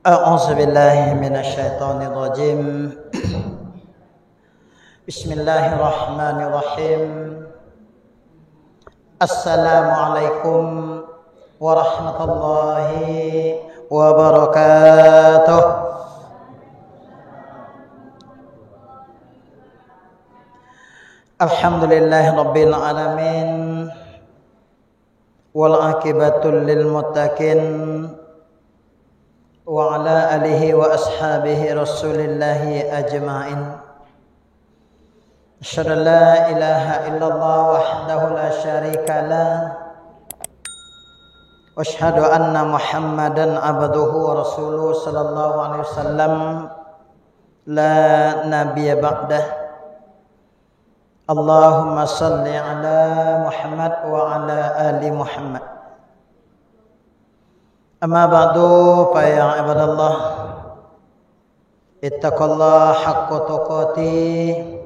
أعوذ بالله من الشيطان الرجيم بسم الله الرحمن الرحيم السلام عليكم ورحمة الله وبركاته. Alhamdulillah Rabbil Alamin wal akibatul lil muttaqin wa ala alihi wa ashabihi rasulillahi ajma'in. Asyhadu an la ilaha illallah wahdahu la syarika lah wa asyhadu anna Muhammadan abduhu wa rasuluhu sallallahu alaihi wasallam la nabiyya ba'dah. Allahumma salli ala Muhammad wa ala ali Muhammad. Amma ba'du fa ya ibadallah ittaqullaha haqqa tuqatih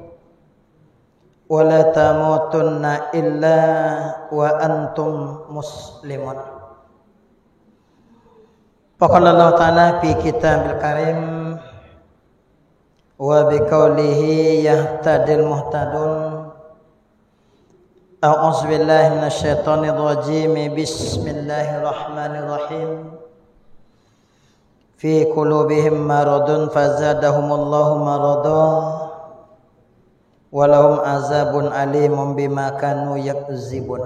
wa la tamutunna illa wa antum muslimun. Faqala Allah Ta'ala fi kitabil karim wa biqaulihi yahtadil muhtadun. A'udzu billahi minasyaitonir rajim. Bismillahirrahmanirrahim. Fi qulubihim maradun fazadahumullahu marada wa lahum azabun alimun bima kanu yakzibun.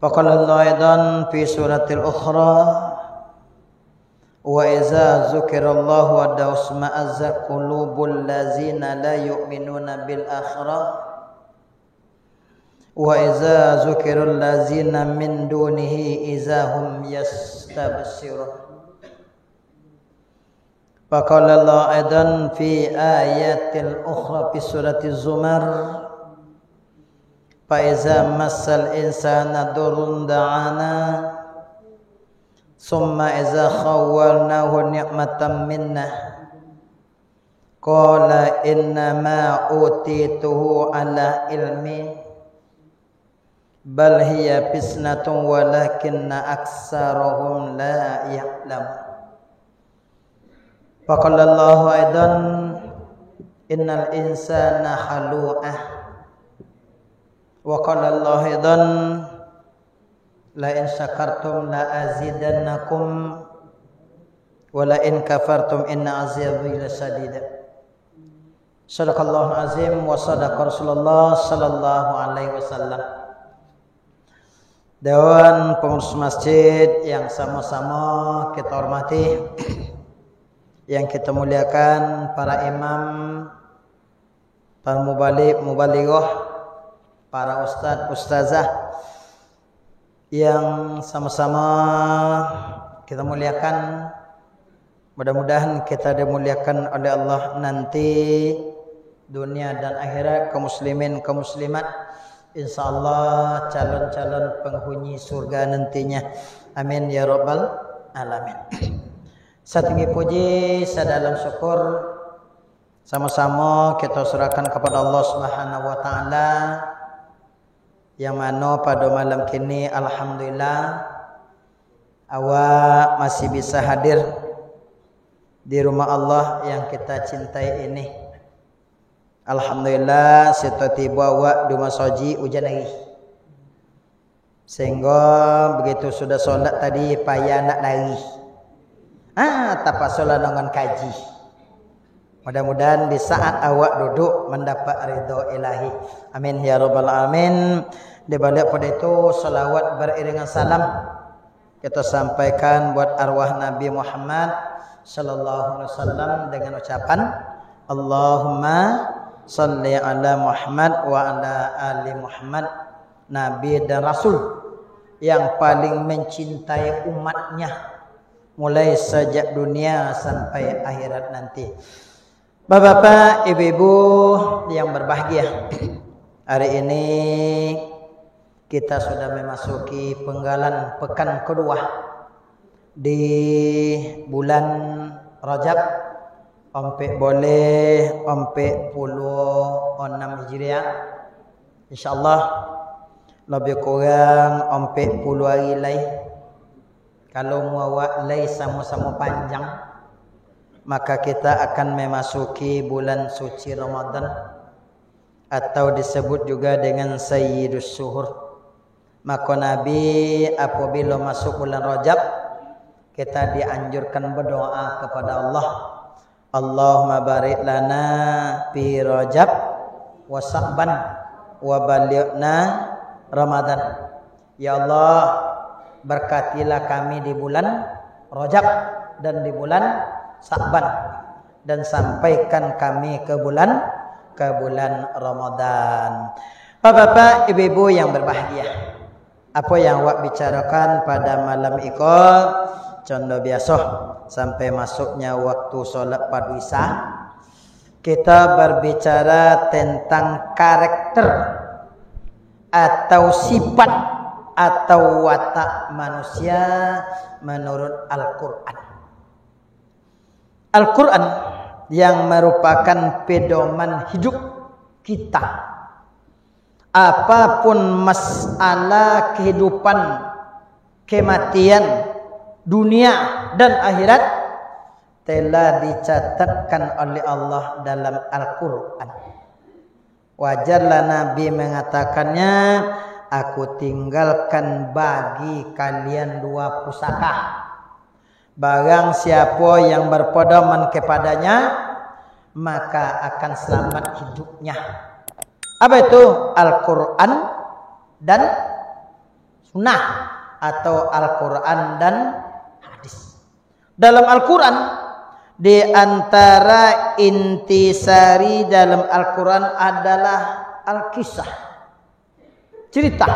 Faqala Allah aidan fi suratil ukhra wa iza dzukirallahu wa dasma'azza qulubul ladzina la yu'minuna bil akhirah wa iza dzukirul ladzina min dunihi izahum yastabsirun. Faqala Allah aidan fi ayatil ukhra fi surati Zumar fa iza massal insana durrun da'ana summa iza khawwalnahu ni'matan minna qala innama utituhu ala ilmi bal hiya fitnatun walakinna aktsarahum la ya'lamun. Faqala Allah aidan innal insana halu'ah wa qala Allah aidan la in syakartum la azidannakum wa la in kafartum inna azabi lasadid. Sadaqallahu azim wa sadaqa Rasulullah sallallahu alaihi wasallam. Dewan pengurus masjid yang sama-sama kita hormati, yang kita muliakan, para imam, para mubalighah, para ustadz, ustazah yang sama-sama kita muliakan. Mudah-mudahan kita dimuliakan oleh Allah nanti dunia dan akhirat, kaum muslimin, kaum muslimat, insyaallah calon-calon penghuni surga nantinya. Amin ya rabbal alamin. Setinggi puji, sedalam syukur sama-sama kita serahkan kepada Allah Subhanahu wa taala, yang mana pada malam kini alhamdulillah awak masih bisa hadir di rumah Allah yang kita cintai ini. Alhamdulillah tiba awak di masjid hujan lagi, sehingga begitu sudah solat tadi payah nak lari, tapak solat dengan kaji. Mudah-mudahan di saat awak duduk mendapat ridho ilahi. Amin ya rabbal alamin. Di balik pada itu salawat beriringan salam kita sampaikan buat arwah Nabi Muhammad sallallahu alaihi wasallam dengan ucapan Allahumma salli ala Muhammad wa ala ali Muhammad, Nabi dan Rasul yang paling mencintai umatnya mulai sejak dunia sampai akhirat nanti. Bapak-bapak, ibu-ibu yang berbahagia, hari ini kita sudah memasuki penggalan pekan kedua di bulan Rajab. Ompek boleh ompek 16 Hijriah, insyaallah lebih kurang ompek 10 hari lagi Kalau muawalai sama-sama panjang, maka kita akan memasuki bulan suci Ramadan, atau disebut juga dengan Sayyidus Suhur. Maka Nabi apabila masuk bulan Rajab, kita dianjurkan berdoa kepada Allah, Allahumma barik lana fi Rajab wa Sa'ban wa balighna Ramadan. Ya Allah, berkatilah kami di bulan Rajab dan di bulan Sa'ban, dan sampaikan kami ke bulan Ramadan. Bapak-bapak, ibu-ibu yang berbahagia, apa yang awak bicarakan pada malam iko contoh biasa sampai masuknya waktu solat padu isya, kita berbicara tentang karakter atau sifat atau watak manusia menurut Al-Quran. Al-Quran yang merupakan pedoman hidup kita. Apapun masalah kehidupan, kematian, dunia dan akhirat telah dicatatkan oleh Allah dalam Al-Quran. Wajarlah Nabi mengatakannya, aku tinggalkan bagi kalian 2 pusaka. Barang siapa yang berpedoman kepadanya, maka akan selamat hidupnya. Apa itu? Al-Quran dan Sunnah, atau Al-Quran dan hadis. Dalam Al-Quran, di antara intisari dalam Al-Quran adalah Al-Kisah, cerita.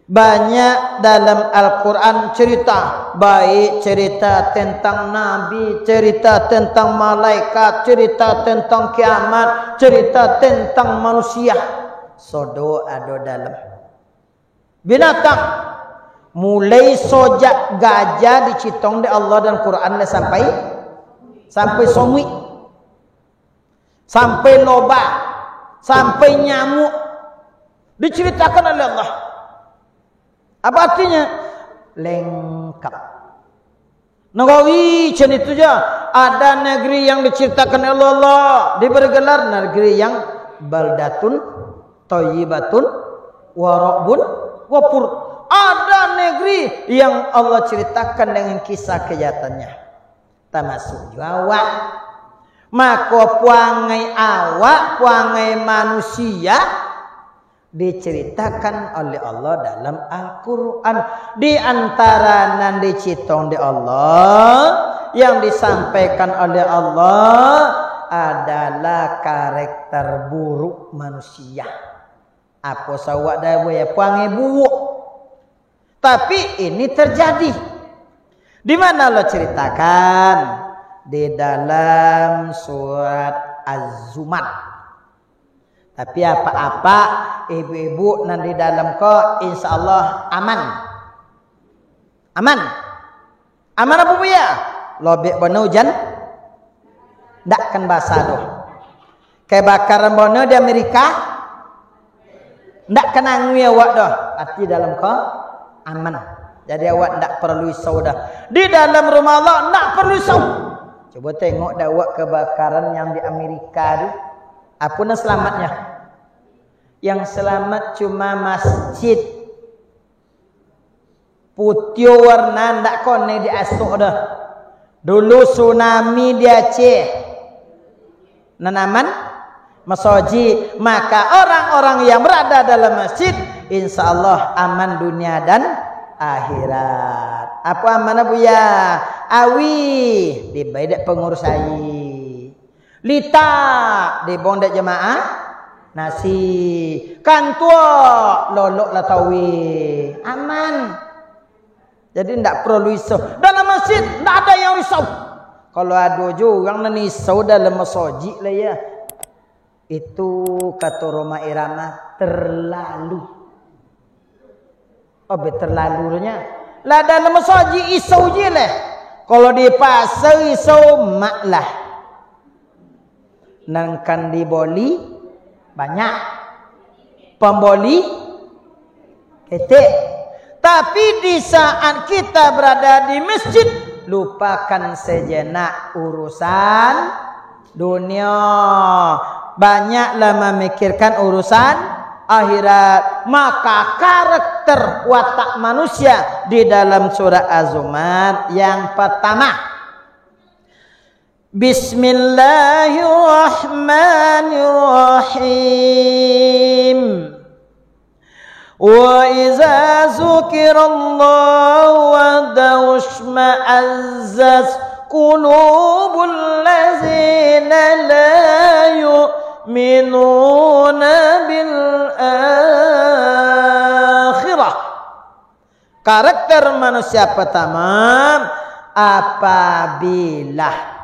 Banyak dalam Al-Quran cerita, baik cerita tentang Nabi, cerita tentang malaikat, cerita tentang kiamat, cerita tentang manusia. Sodo ada dalam binatang, mulai sojak gajah dicitong di Allah dan Quran sampai songwi, sampai loba, sampai nyamuk diceritakan oleh Allah. Apa artinya? Lengkap. Nawawi macam itu je. Ada negeri yang diceritakan oleh Allah, diberi gelar negeri yang baldatun thayyibatun wa rabbun ghafur. Ada negeri yang Allah ceritakan dengan kisah kejahatannya. Termasuk juga maka puangai awak, puangai manusia diceritakan oleh Allah dalam Al-Quran. Di antara nan dicitong di Allah, yang disampaikan oleh Allah adalah karakter buruk manusia. Apa sawak dah ya puangai buruk. Tapi ini terjadi. Di mana Allah ceritakan? Di dalam surat Az-Zumar. Tapi apa-apa ibu-ibu nanti dalam ko insyaallah aman. Aman. Aman apa ya? Lobek bono hujan ndak kan basah doh. Kebakaran bono di Amerika ndak kena ngui awak doh. Arti dalam ko aman. Jadi awak ndak perlu risau dah. Di dalam rumah Allah ndak perlu risau. Coba tengok dah awak kebakaran yang di Amerika tu. Apa nak selamatnya? Yang selamat cuma masjid putih warna ndak kone di Asuk dah. Dulu tsunami di Aceh, nanaman masjid, maka orang-orang yang berada dalam masjid insyaallah aman dunia dan akhirat. Apa aman apa ya? Awi di badak pengurus ai. Lita di bondet jemaah nasi kantua lolok la tawi aman. Jadi ndak perlu risau dalam masjid, ndak ada yang risau. Kalau ada juga yang risau dalam masjid lah ya, itu kata Roma Irama terlalu. Oh terlalunya lah dalam masjid risau je lah. Kalau di pasar risau maklah. Nangkan diboli banyak, pemboli ketik. Tapi di saat kita berada di masjid, lupakan sejenak urusan dunia. Banyaklah memikirkan urusan akhirat. Maka karakter watak manusia di dalam surah Az-Zumar yang pertama, Bismillahirrahmanirrahim. Wa iza zukirallahu wahdahu ishma'azzat qulubul ladzina la yu'minuna bil akhirah. Karakter manusia pertama, apabila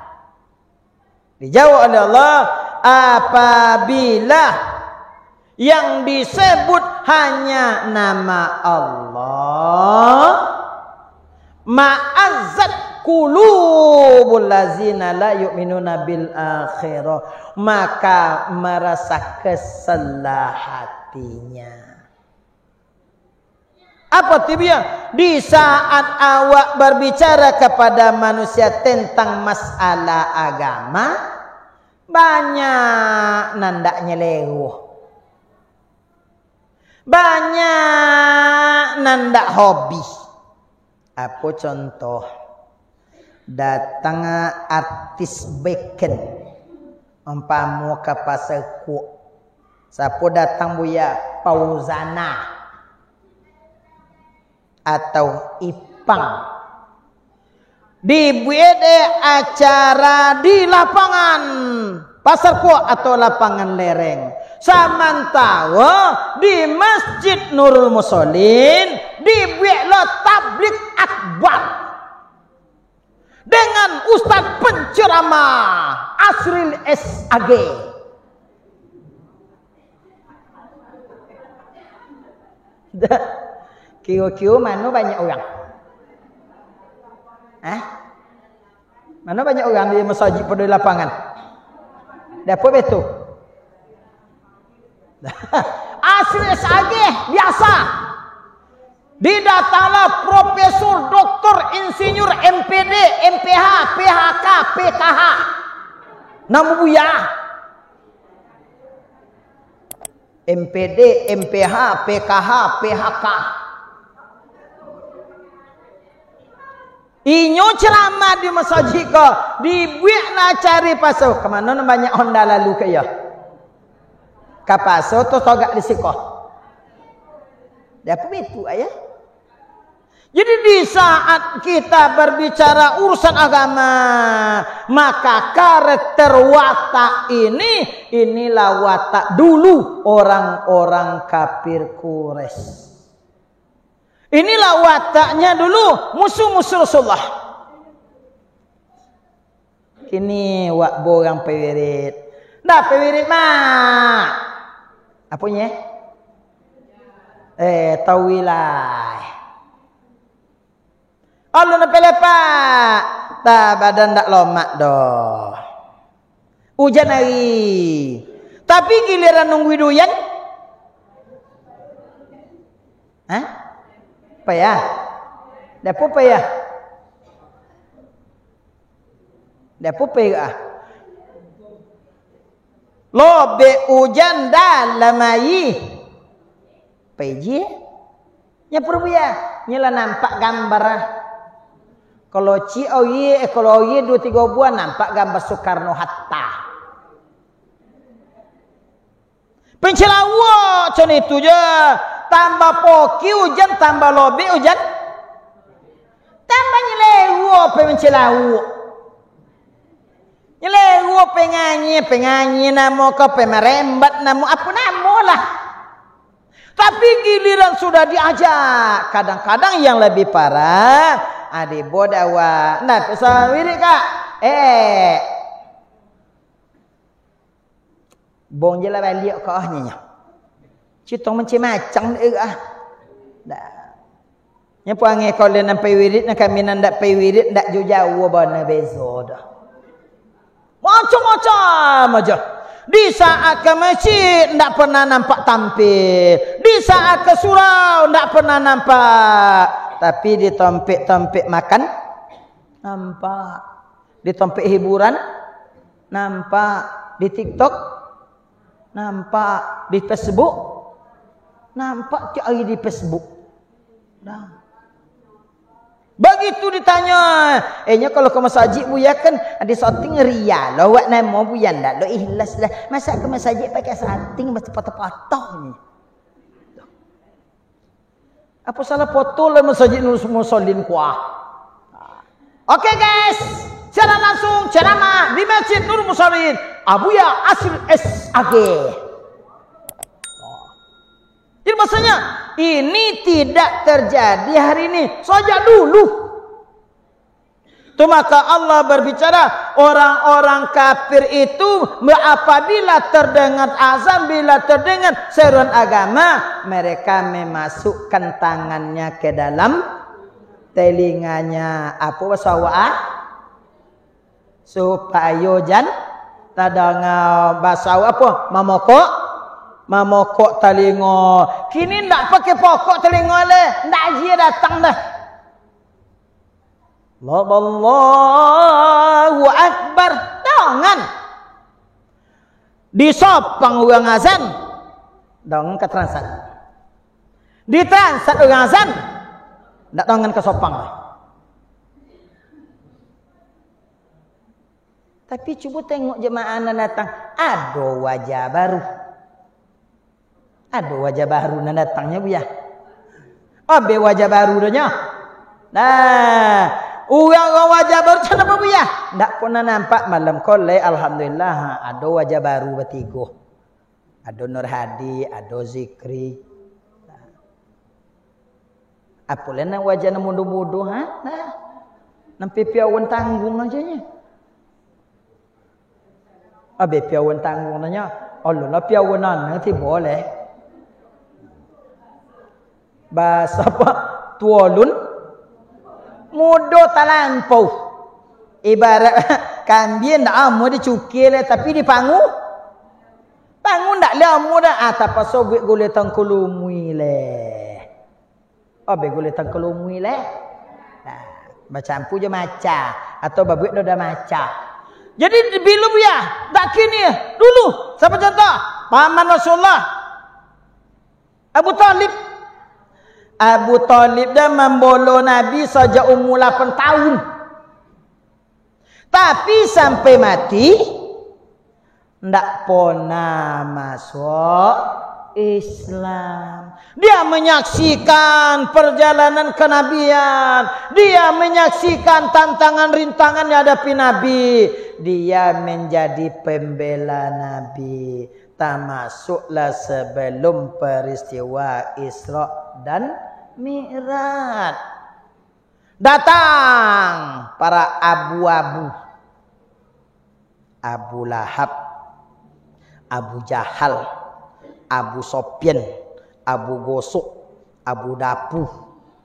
dijawab oleh Allah, apabila yang disebut hanya nama Allah, ma'azzat qulubul ladzina la yu'minuna bil akhirah, maka merasa keselah hatinya. Apa tiba? Di saat awak berbicara kepada manusia tentang masalah agama, banyak nandaknya lewuh, banyak nandak hobi. Apa contoh? Datang artis beken umpamu ke pasar ku, siapa datang buya Pauzana atau Ipang, dibuat acara di lapangan pasar ku atau lapangan lereng. Sementara di Masjid Nurul Musallin dibuatlah tabligh akbar dengan ustaz penceramah Asril SAG. Kira-kira mana banyak orang? Mana banyak orang di masjid pada lapangan? Dapat betul. Asli SAG biasa. Didatanglah profesor, doktor, insinyur, MPD, MPH, PHK, PKH. Nama buya. MPD, MPH, PKH, PHK. Inyo ceramah di masjid ko, dibuatlah cari pasal. Kemana banyak Honda lalu ke ya? Kapaso tu togak di siko. Dapat itu ayah. Jadi di saat kita berbicara urusan agama, maka karakter watak inilah watak dulu orang-orang kafir Quraisy. Inilah wataknya dulu musuh-musuh Rasulullah. Ini wak borang pewirit. Dah pewirit mah. Apanya? Tawilah. Allah nak pelepak. Tak badan tak lomak dah. Hujan hari. Tapi giliran nunggu doyan. Payah. Dapat payah. Dapat payah. Lobe hujan dalam air. Peji. Nya perbuya. Nyala nampak gambar. Kalau kalau 2-3 buah nampak gambar Soekarno Hatta. Pencelawa macam itu je. Tambah poki hujan, tambah lobe hujan. Tambah nyelewa pencelawa. Nyelewa penganyi nama kau pemerembat nama apa nama lah. Tapi giliran sudah diajak, kadang-kadang yang lebih parah. Adi bodawa. Nah, pesan wirik kak. Bong je lah balik ke ahnya. Citong macam-macam dah. Dah. Nya puange kalau nampai wirid nak kami ndak pai wirid ndak jauh-jauh bana bezo dah. Macam-macam aja. Di saat ke masjid tidak pernah nampak tampil. Di saat ke surau tidak pernah nampak. Tapi di topik-topik makan nampak. Di topik hiburan nampak. Di TikTok nampak. Di Facebook nampak tiap hari di Facebook. Dah. Begitu ditanya, kalau ke masjid buya kan ada sating ria lah, awak nama buya ndak lo ikhlas lah. Masa ke masjid pakai sating macam patah-patah ni. Apa salah foto lah masjid musallin kuah. Okey guys, secara langsung ceramah di Masjid Nur Musallin Abuya Asri SAG. Jadi maksudnya ini tidak terjadi hari ini, sejak dulu. Itu maka Allah berbicara, orang-orang kafir itu apabila terdengar azan, bila terdengar seruan agama, mereka memasukkan tangannya ke dalam telinganya. Apa wasawa'ah? Supaya tadanga bahasa apa? Mamokok telinga. Kini ndak pakai pokok telinga le, ndak dia datang dah. Allahu akbar. Jangan disopang orang azan, dong ke transat. Di transat orang azan, ndak dongan ke sopang. Tapi cuba tengok jemaah datang, ada wajah baru. Ada wajah baru yang datangnya bu ya. Ada wajah baru dah. Nah, orang wajah baru kenapa bu ya? Tak pernah nampak malam kolai. Alhamdulillah ada wajah baru bertiga. Ada Nur Hadi, ada Zikri. Apa lena wajah nak mudu-mudu ha? Nah, nampi piawan tanggung aja nya. Abe piawan tanggung nanya. Allah lah piawan nanti boleh. Bahasa apa? Tuolun mudo talampau. Ibarat kambing dak amu dicukil tapi dipangu. Pangu ndak lemu dah atapa sobek gule tangkulumui le. Obe gule tangkulumui le. Nah, macam je maca atau babuik dah maca. Jadi bila ya, dak kini dulu. Siapa contoh? Paman Rasulullah Abu Talib. Abu Talib dah membolo Nabi sejak umur 8 tahun. Tapi sampai mati ndak pernah masuk Islam. Dia menyaksikan perjalanan kenabian. Dia menyaksikan tantangan rintangan yang hadapi Nabi. Dia menjadi pembela Nabi. Termasuklah sebelum peristiwa Isra dan Mi'raj. Datang para abu-abu. Abu Lahab, Abu Jahal, Abu Sofyan, Abu Gosok, Abu Dapu,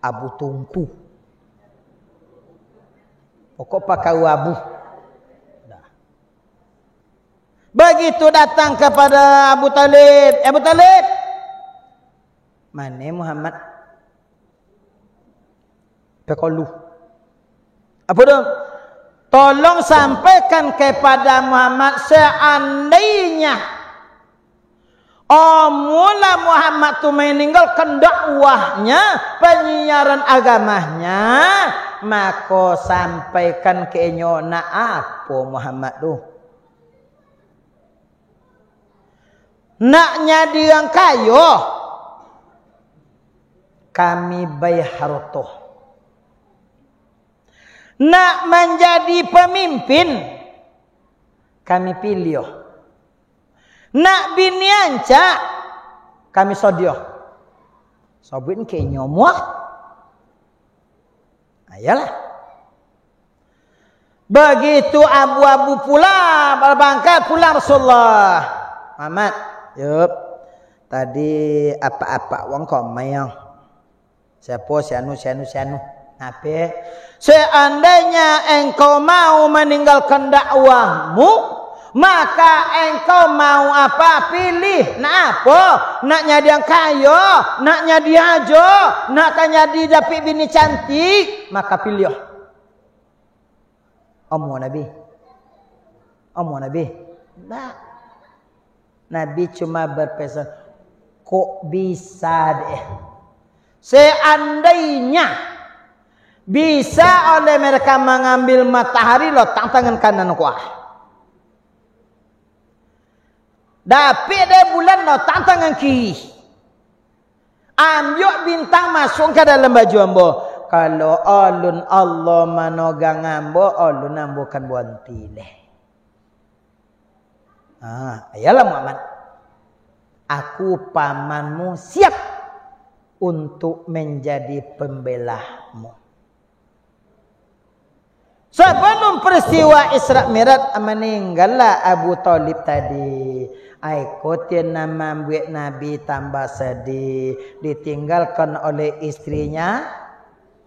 Abu Tumpu. Pokok pakai abu. Begitu datang kepada Abu Talib. Abu Talib, mana Muhammad? Pekolu. Apa tu? Tolong sampaikan kepada Muhammad seandainya mula Muhammad tu meninggalkan dakwahnya, penyiaran agamanya, maka sampaikan ke nyona apa Muhammad tu? Naknya dia kayo, kami bayar harta. Nak menjadi pemimpin, kami pilih. Nak bini ancak, kami sodio. Sobin ke nyomuah. Ayalah. Begitu abu-abu pula, berbangkat pulang Rasulullah. Muhammad, yup. Tadi apa-apa wong komeng. Siapa sianu. Apa? Seandainya engkau mau meninggalkan dakwahmu, Maka engkau mau apa? Pilih. Nak apa? Nak jadi yang kaya, nak jadi aja, nak jadi dapat bini cantik, maka pilih. Omong Nabi. Omong Nabi. Nah. Nabi cuma berpesan, kok bisa deh. Seandainya bisa oleh mereka mengambil matahari letak tangan kanan kuah. Dapat deh bulan letak tangan kiri. Ambil bintang masuk ke dalam baju ambo. Kalau alun Allah manogang ambo, alun ambo kan buantile. Ayalah Muhammad. Aku pamanmu siap untuk menjadi pembelahmu. Sebelum peristiwa Isra Mi'raj meninggallah Abu Thalib tadi. Ikutin nama buat Nabi tambah sedih. Ditinggalkan oleh istrinya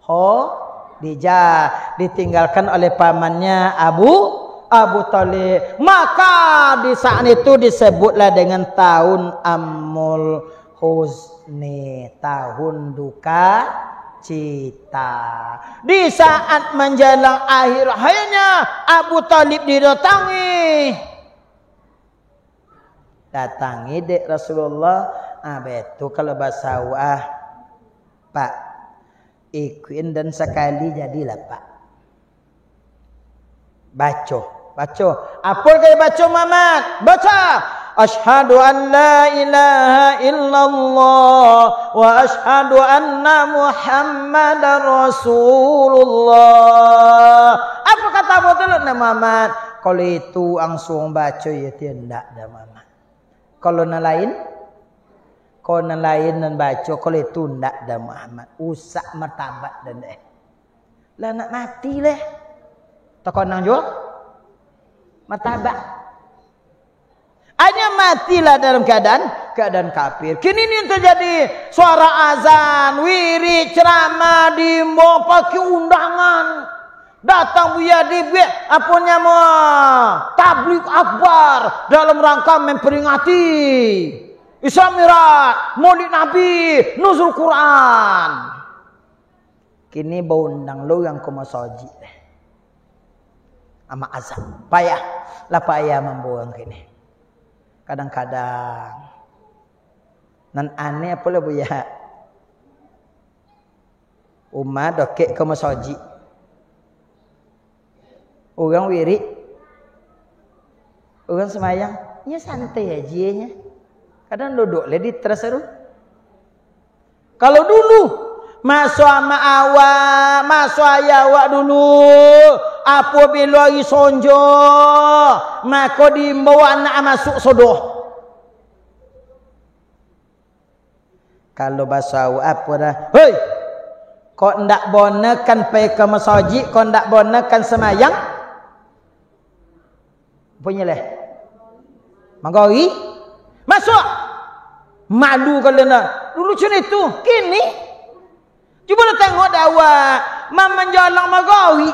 Khadijah. Ditinggalkan oleh pamannya Abu Thalib. Maka di saat itu disebutlah dengan tahun Amul Huzni, tahun duka cita. Di saat menjelang akhir hayatnya Abu Thalib datangi dek Rasulullah. Betul kalau bahasa Pak, ikuin dan sekali jadilah Pak. Baca. Apa kaya baca Muhammad? Baca. Asyhadu an la ilaha illallah wa asyhadu anna Muhammadar Rasulullah. Apa kata Abu Thalib Muhammad? Kalau itu langsung baca ya tidak ada Muhammad. Kalau lain dan baca, kalau itu tidak ada Muhammad. Usak martabat dan lah nak mati leh. Tekonang juga martabat. Hanya matilah dalam keadaan kafir. Kini ini terjadi suara azan, wirid, ceramah, demo, pakai undangan. Datang Buya Dibi, apunya tabligh akbar dalam rangka memperingati Isra Mi'raj, Maulid Nabi, nuzul Quran. Kini bau undang lo yang kumasoji ama azab. Payah membuang kini. Kadang-kadang nan aneh apa lah Buya? Umat dokek kumasoji. Orang wirid, orang semayang, ya santai aja nya. Kadang duduk ledi terus seru. Kalau dulu masuk ama awak, masuk ayawak dulu, apabila isonjo, maka dimbawa anak masuk sodoh. Kalau bahasa apa dah? Hei, kau ndak bonekan pergi ke masjid, kau ndak bonekan semayang? Punya leh. Magari masuk. Malu kalau nak. Dulu macam itu. Kini cuba lu tengok dakwah menjalang magari.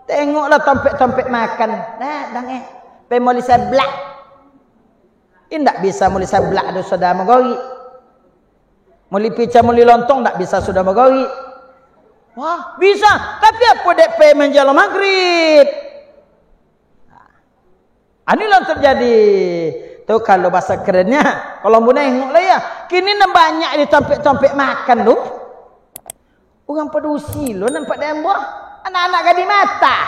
Tengoklah tampek-tampek makan. Dah dang pe muli seblak. Indak bisa muli seblak ada sudah magari. Muli pica muli lontong tak bisa sudah magari. Wah, bisa. Tapi apa dek pe menjalang maghrib? Inilah terjadi. Tu kalau bahasa kerennya, kalau mu nengok lah ya, kini banyak di tampek-tampek makan tu. Orang pedusi lo nampak dembo. Anak-anak gadi mata.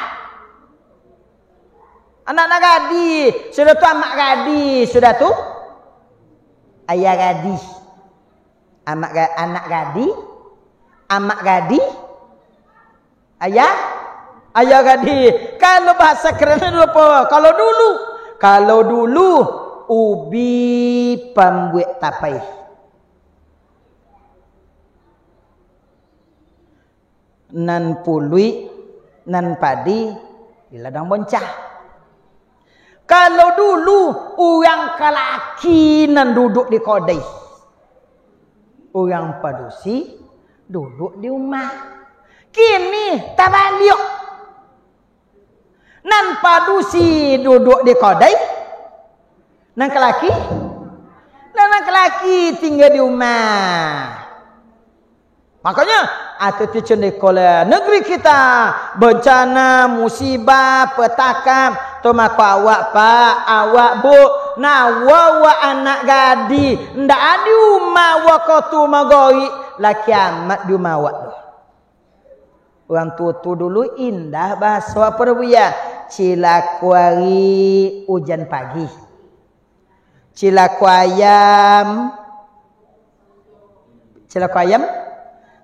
Anak-anak gadi, sudah tu amak gadi, sudah tu ayah gadi. Anak gadi, amak gadi, ayah gadi. Kalau bahasa kerennya dulu apa? Kalau dulu ubi pambuat tapai. Nan pului, nan padi di ladang boncah. Kalau dulu orang kalaki nan duduk di kodai. Orang padusi duduk di rumah. Kini tabaliok. Nan padusi duduk di kodai. Nan kelaki. Nan kelaki tinggal di rumah. Makanya atau tu negeri kita bencana, musibah, petaka, tu maka awak pak, awak bu, nawa anak gadi, ndak ada umah wakotu magoi, laki amat di umah awak tu. Orang tu dulu indah bahasa apa dia? Cilakuari hujan pagi, cilakuayam,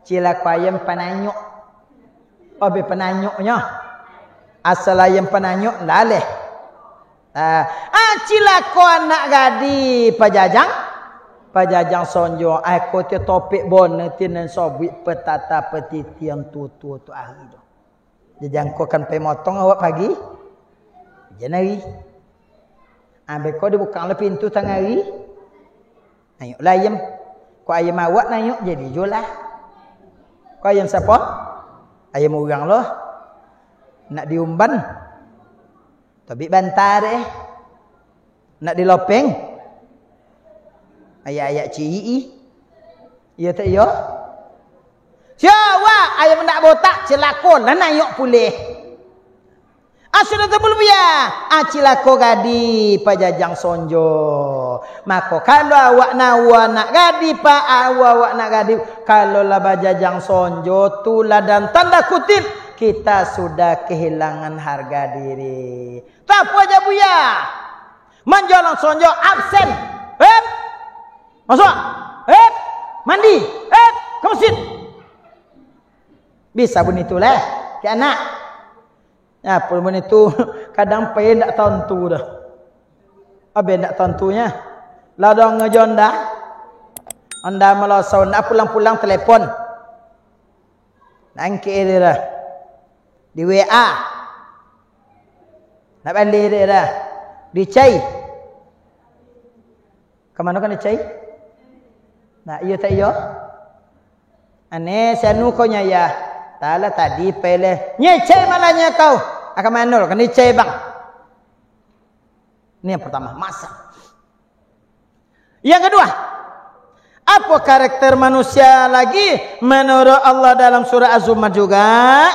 Cilakuayam penanyuk. Obe penanyuknya. Asal ayam penanyuk laleh. Cilaku anak gadi pajajang sonjo. Aku tu topik bonetin dan sobik petata petiti yang tu hari tu. Jajang ku akan pergi motong awak pagi. Janari. Ambil kau dibuka le pintu tengah hari. Nayuklah ayam. Ku ayam awak nayuk jadi jualah. Kau ayam siapa? Ayam orang loh. Nak diumban. Tapi bantar Nak dilopeng. Ayat-ayat cii. Iya tak iya? Siapa ayam nak botak celakon lah nayuk pulih. Sudah terbulu ya. Cilako gadi pajajang sonjo. Maka kalau awak nawa nak gadi pak awak nak gadi. Kalau lah pajajang sonjo tulah dan tanda kutip kita sudah kehilangan harga diri. Tak apa aja buya. Menjalan sonjo absen. Masuk. Mandi. Ke masjid. Bisa pun itulah. Ke anak. Ya, pun itu kadang payah tak tentu dah. Habis tak tentunya. Ladang ngejonda. Anda melasau nak pulang-pulang telefon. Nangki dia dah. Di WA. Nak balik dia dah. Di cai. Ke mana kan di cai? Nak iya tak iya? Ane sanu kau nyaya. Taklah tadi peleh. Nyecai malahnya kau. Akan manul. Kan nyecai bang. Ini yang pertama. Masak. Yang kedua. Apa karakter manusia lagi? Menurut Allah dalam surah Az-Zumar juga.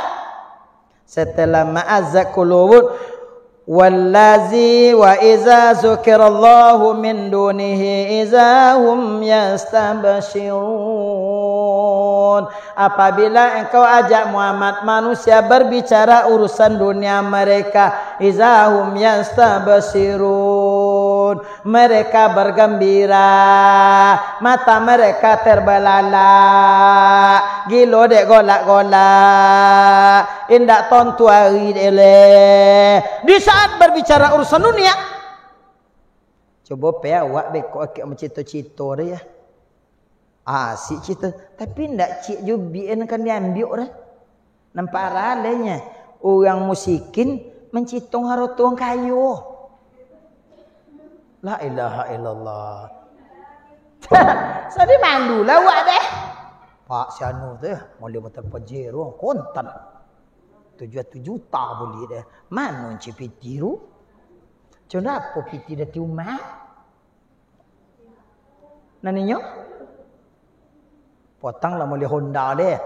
Setelah ma'azzak kulubun. Wallazi wa iza zukirallahu min dunihi izahum yastabashirun. Apabila engkau ajak Muhammad manusia berbicara urusan dunia mereka, izahum yastabashirun, mereka bergembira, mata mereka terbelalak, gilo dek golak-golak, indak tontu hari dele. Di saat berbicara urusan dunia, coba pe awak beko akik mencito-cito dia. Si cita, tapi ndak cik jubian kan diambil dah. Nampak ralenya orang musikin mencitong harotuang kayu. La ilaha illallah. Sadi mandulah awak deh. Pak sianu tu boleh betul pajero kontan. 7 juta boleh dah. Mana encik piti tu? Kenapa piti dah tiumah? Naninya? Potang lah boleh Honda dia.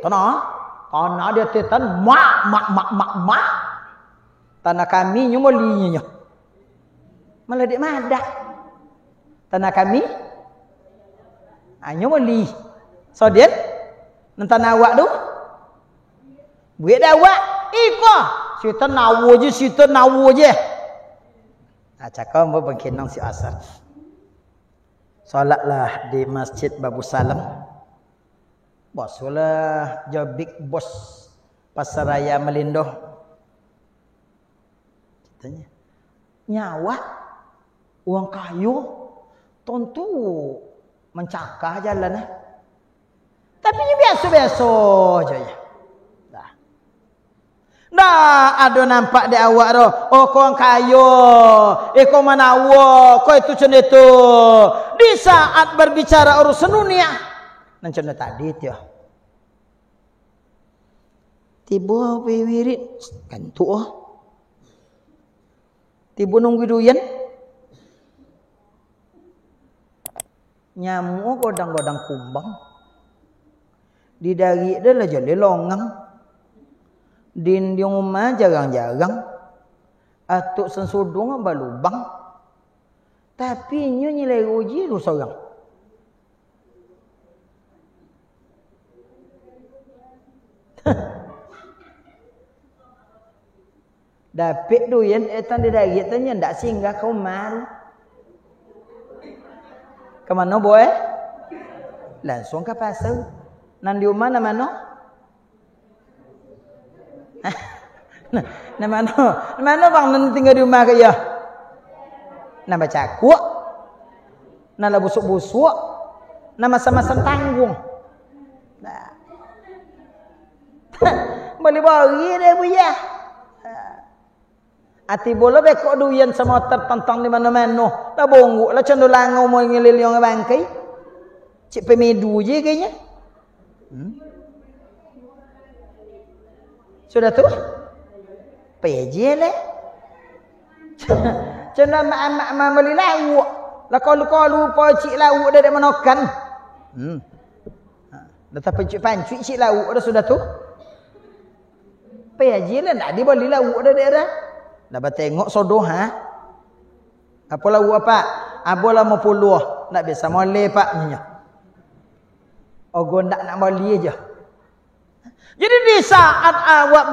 Tanah dia tetan mak. Tanah kami nyumolinya. Malah dia madak. Tanah kami nyumoli. So dia tanah awak tu buat dah awak. Iko. Kita nawo je. Cakap mau berkenang si asar. Solatlah di Masjid Babu Salam. Boslah jabik bos Pasaraya Melindo. Ceritanya nyawa uang kayu tentu mencakah jalan. Tapi biasa-biasa aja ya. Dah ada nampak di awak tu. Oh kau orang kayu. Kau manawa. Kau itu macam itu. Di saat berbicara urusan dunia. Macam tadi tu. Tiba wirid. Kan tu. Tiba nunggu duyan. Nyamuk godang-godang kumbang. Di dari dia lah jadi longang. Din di rumah jarang-jarang. Atuk sensudung balubang. Tapi nyo nilai uji lu seorang. Dapat duyan etan di dari tanya ndak singgah kau mal. Kemana boy? Langsung ke pasar. Nan di rumah nama no? Nama no? Nama bang nan tinggal di rumah kaya? Nama cakuk. Nama busuk-busuk. Nama sama-sama tanggung. Nah. Boleh bagi dia buya. Ati bola bekok duyan sama tertentang di mana-mana. Lah bongguk lah cendu langau mau ngelil yang bangkai. Cik pemedu je kayaknya. Sudah tu? PJ leh. Cendu mak beli lauk. Lah kalau pocik lauk dah menokan. Dah tak pancik cik lauk dah sudah tu. PJ lah nak dia beli lauk dah daerah. Dapat tengok sodoh ha. Apa lauk apa? Abola mau puluh. Nak biasa moleh pak nyonya. Ogo nak beli aja. Jadi di saat awak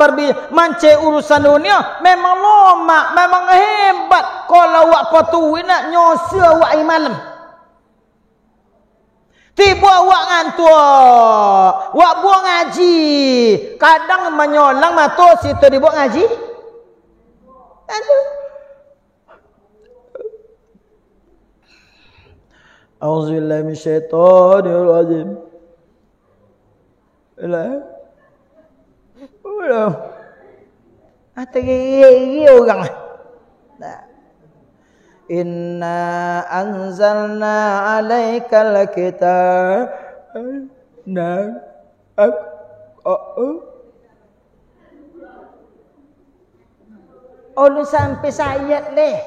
mance urusan dunia memang lomak, memang hebat. Kalau awak patuhi nak nyosa awak malam. Tiba awak ngantuk, awak buang ngaji. Kadang menyolang mata situ dibuang ngaji. Auzubillahi minasyaitonir rajim. Udah. Ategi orang. Inna anzalna 'alaikal kitab. Oh lu sampai sayat leh.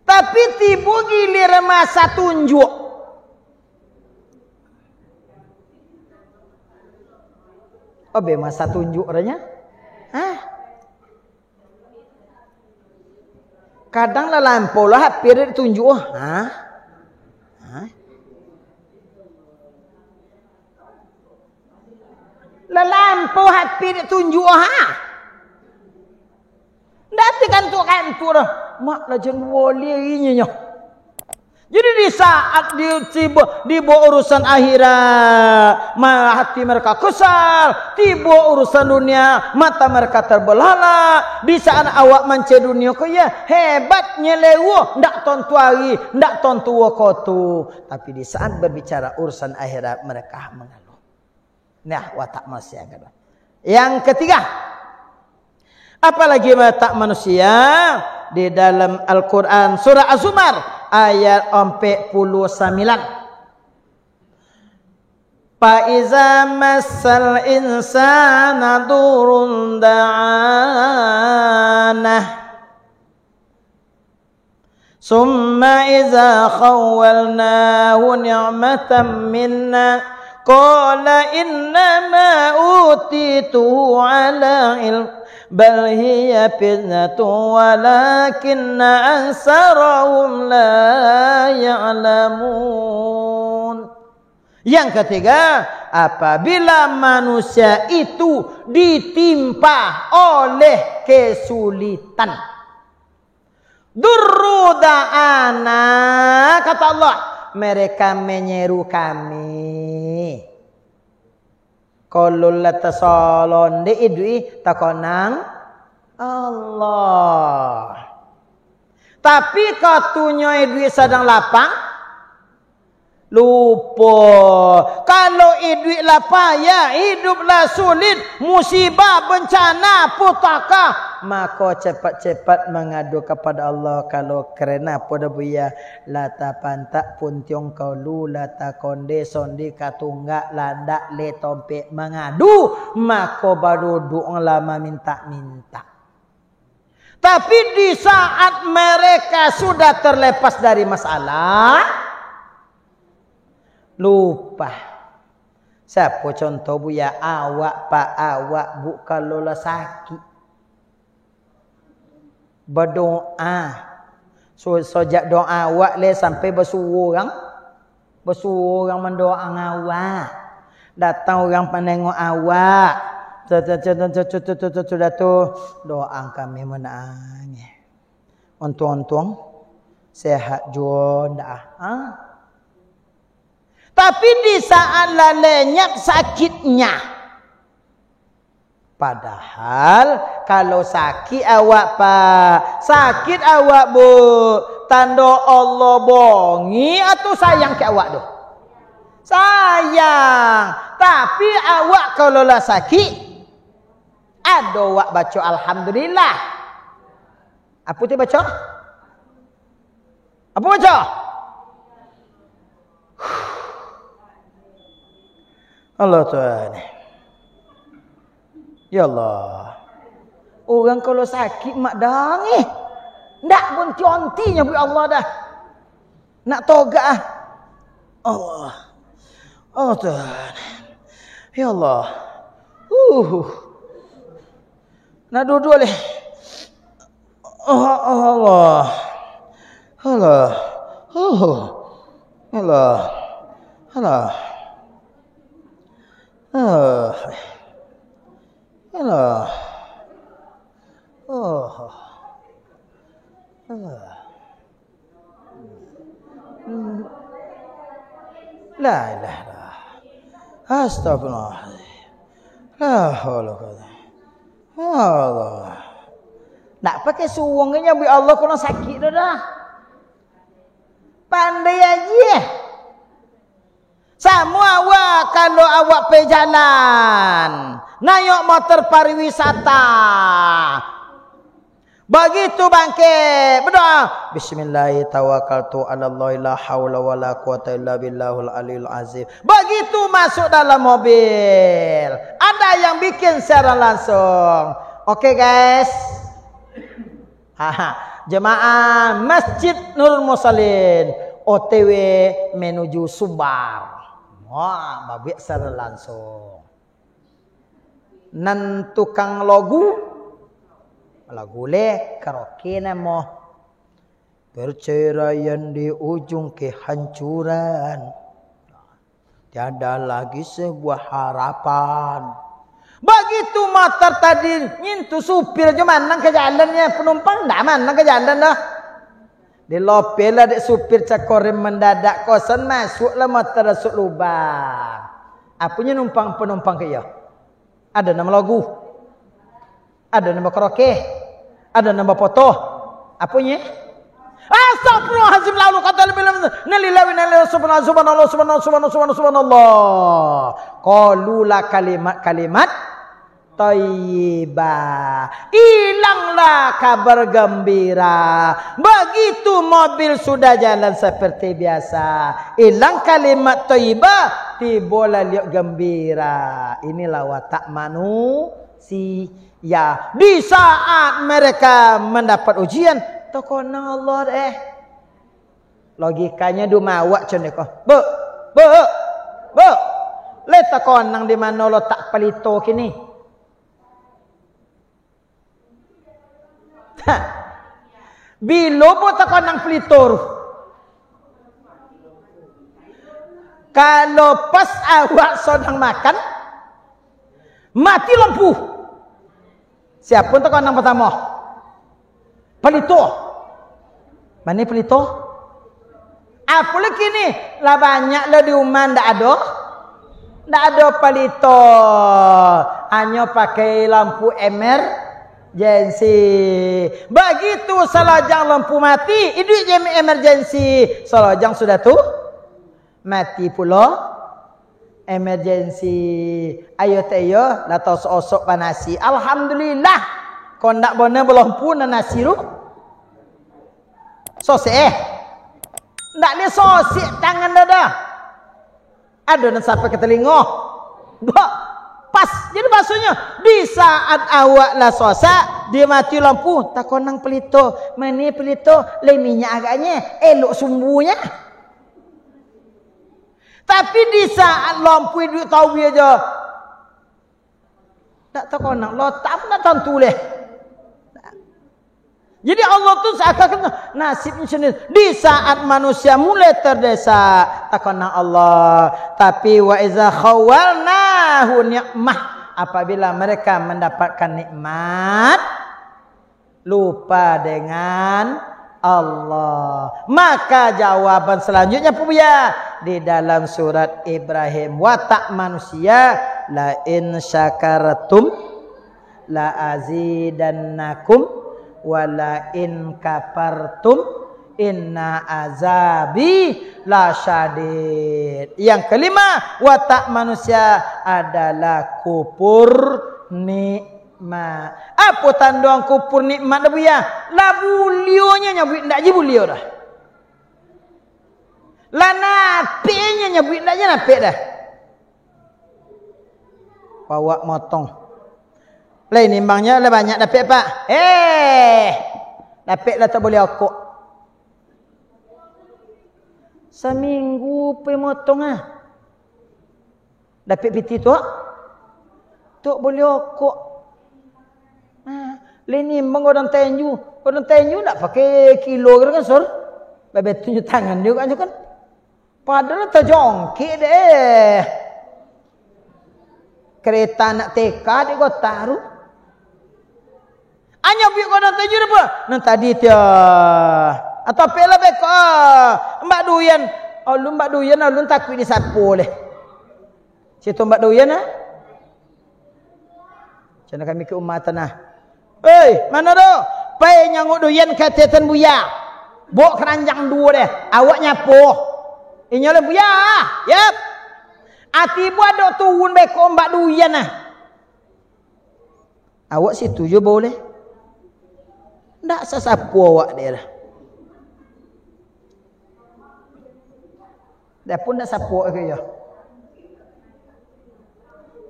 Tapi tiba gilir masa tunjuk. Oh be masa tunjuk orangnya? Hah? Kadang lah lampau lah hampir ditunjuk. Hah? Hah? Lampau hampir ditunjuk. Hah? Nanti kantor-kantor mak lah jangan boleh ininya. Jadi di saat tiba urusan akhirat, hati mereka kesal. Tiba urusan dunia, mata mereka terbelalak. Di saat awak mance dunia kaya hebatnya lewo, ndak tontuari, ndak tontuwa kotu. Tapi di saat berbicara urusan akhirat mereka mengeluh. Nah, watak manusia yang kedua. Yang ketiga, apalagi watak manusia di dalam Al-Quran surah Az-Zumar ayat 49. Fa iza massal insana durun da'ana summa iza khawwalnahu ni'matan minna qala innama utitu ala ilm bal hiya fitnatun walakinna aksarahum la ya'lamun. Yang ketiga, apabila manusia itu ditimpa oleh kesulitan, duruda'ana, kata Allah, mereka menyeru kami. Kalau latasalon de idui takonang Allah. Tapi katunya idui sedang lapang lupa. Kalau idui lapang ya hiduplah sulit, musibah, bencana, petaka, maka cepat-cepat mengadu kepada Allah. Kalau kerana pada buya lata pantak pun tiong kau lu lata konde sondi katunggak landak le tompe mengadu, maka baru doa lama minta-minta. Tapi di saat mereka sudah terlepas dari masalah, lupa. Siapa contoh bu ya, awak pak awak bu kalau lah sakit berdoa, sejak doa awak le sampai bersuruh orang mendoa awak, datang orang menengok awak, sudah tu doa kami menangis, untung sehat juga dah. Tapi di saat lenyap sakitnya, padahal kalau sakit awak pak, sakit awak bu, tanda Allah bongi atau sayang ke awak tu? Sayang. Tapi awak kalau lah sakit, ada awak baca alhamdulillah. Apa tu baca? Apa baca? Allah Tuhan. Ya Allah. Orang kalau sakit mak dangih. Ndak bonti-ontinya bu Allah dah. Nak toga ah. Allah. Oh Tuhan. Ya Allah. Nak duduk leh. Allah. Allah. Allah. Allah. Allah. La ilaha illallah. Astagfirullah. La haula wala Allah. Nak pakai suwungnya bi Allah kena sakit dah. Pandai aja. Sama awak kalau awak pergi jalan, naik motor pariwisata. Begitu bangkit, berdoa. Bismillah tawakkaltu 'ala Allah la haula wala quwata illa billahil aliyil azim. Begitu masuk dalam mobil, ada yang bikin secara langsung. Oke guys. Jemaah Masjid Nurul Musallin OTW menuju Sumbar. Wah, babik secara langsung. Nan tukang lagu le karaoke nama. Perceraian di ujung kehancuran. Tiada lagi sebuah harapan. Begitu motor tadi nyentuh supir aja manang ke jalannya, penumpang ndak manang ke jalan dah. Di lopel lah dek supir cakorim mendadak kosan masuklah motor masuk lubang. Apanya penumpang ke ya? Ada nama lagu, ada nama karaoke, ada nama foto. Apanya? Astagfirullahaladzim, lalu kata lebih nalillahi subhanallah. Qalulah kalimat Taibah. Hilanglah kabar gembira. Begitu mobil sudah jalan seperti biasa, hilang kalimat Taibah, tibalah lihat gembira. Inilah watak manusia. Di saat mereka mendapat ujian, tokona Allah logikanya dumawak cendeko. Bu. Letak konang di mana lo tak pelito kini. Bilo po tak konang pelitor. Kalau pas awak sedang makan, mati lampu. Siapa tak konang pertama? Pelito. Mana pelito? Apa lagi ni? Lah banyak lah di rumah ndak ada. Ndak ada pelito. Hanya pakai lampu emergency. Begitu selajang lampu mati, itu emergency. Selajang sudah tu mati pula emergency. Ayo tayo la tos osok panasi. Alhamdulillah. Kau ndak bona lampu na nasi ru. Sosek. Ndak le sosek tangan dah. Ada nak sampai ke telinga. Pas. Jadi maksudnya di saat awak lah sosak, dia mati lampu, tak konang pelito. Mana pelito? Leminya agaknya, elok sumbunya. Tapi di saat lampu itu tahu dia aja. Tak tak konang, lo tak pernah tentu leh. Jadi Allah tu seakan nasibnya sendiri. Di saat manusia mulai terdesak, takkanlah Allah. Tapi wa iza khawalnahu ni'mah, apabila mereka mendapatkan nikmat, lupa dengan Allah. Maka jawaban selanjutnya Buya di dalam surat Ibrahim, watak manusia, la in syakartum la azidannakum wala in kafartum inna azabi la syadid. Yang kelima, watak manusia adalah kufur nikmat. Apa tanda kufur nikmat dah Buya? La bulionya nyabut ndak je bulio dah. La napiknya nyabut ndak je napik dah. Bawa motong. Lain nimbangnya lah banyak dapat pak. Dapat lah tak boleh okok. Seminggu pergi motong ah. Dapat piti tu. Tak boleh okok. Lain nimbang orang tenju. Orang tenju tak pakai kilo kan sur. Bebet tunjuk tangan dia kan. Padahal terjongkit deh. Kereta nak teka dia kau taruh. Hanya biar kau nak tuju apa? Nan tadi dia. Atau pela beko. Mbak Duyan. Oh lu Mbak Duyan lu takut di sapu leh. Situ Mbak Duyan ah. Cana kami ke umat tanah. Hei, mana do? Pai nyanguk Duyan katetan Buya. Bok keranjang dua deh. Awak nyapo. Inya le Buya. Yap. Ati buat dok turun beko Mbak Duyan ah. Awak setuju boleh? Ndak sesapu awak dia dah. Dah pun ndak sapu ke ya.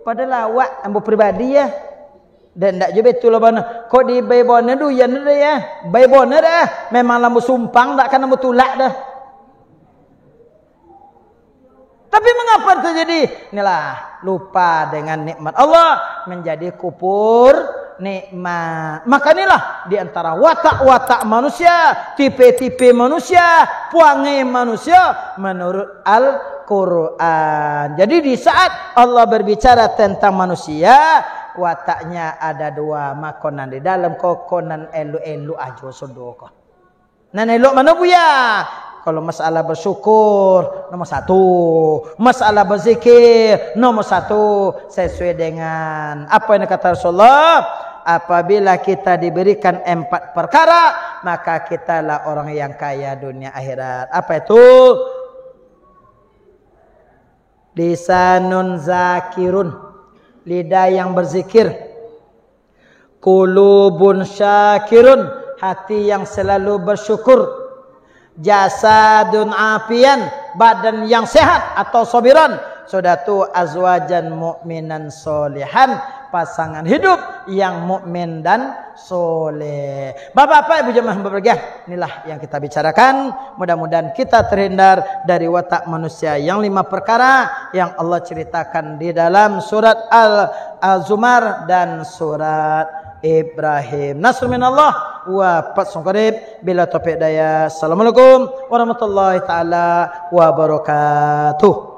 Padahal awak ambo pribadi ya. Dan ndak je betul bana. Kok di baybona Duyan dah ya. Baybona dah. Memang lambu sumpang ndak kan lambu tulak dah. Tapi mengapa terjadi? Inilah lupa dengan nikmat Allah menjadi kufur nikmat. Maka inilah di antara watak-watak manusia, tipe-tipe manusia, pewangi manusia menurut Al-Quran. Jadi di saat Allah berbicara tentang manusia, wataknya ada dua. Makonan di dalam kokonan elu-elu aja sodoko. Nan elok mana Buya? Kalau masalah bersyukur nomor satu, masalah berzikir nomor satu, sesuai dengan apa yang kata Rasulullah. Apabila kita diberikan 4 perkara, maka kitalah orang yang kaya dunia akhirat. Apa itu? Lisanun zakirun, lidah yang berzikir. Qulubun syakirun, hati yang selalu bersyukur. Jasadun afian, badan yang sehat atau sobiran. Sudah tu azwajan mu'minan solihan, pasangan hidup yang mukmin dan soleh. Bapak-bapak, ibu jemaah berbahagia, inilah yang kita bicarakan. Mudah-mudahan kita terhindar dari watak manusia yang 5 perkara yang Allah ceritakan di dalam surat Al-Zumar dan surat Ibrahim. Nasr minallah wa fathun qarib. Bila taufiq daya. Assalamualaikum warahmatullahi taala wabarakatuh.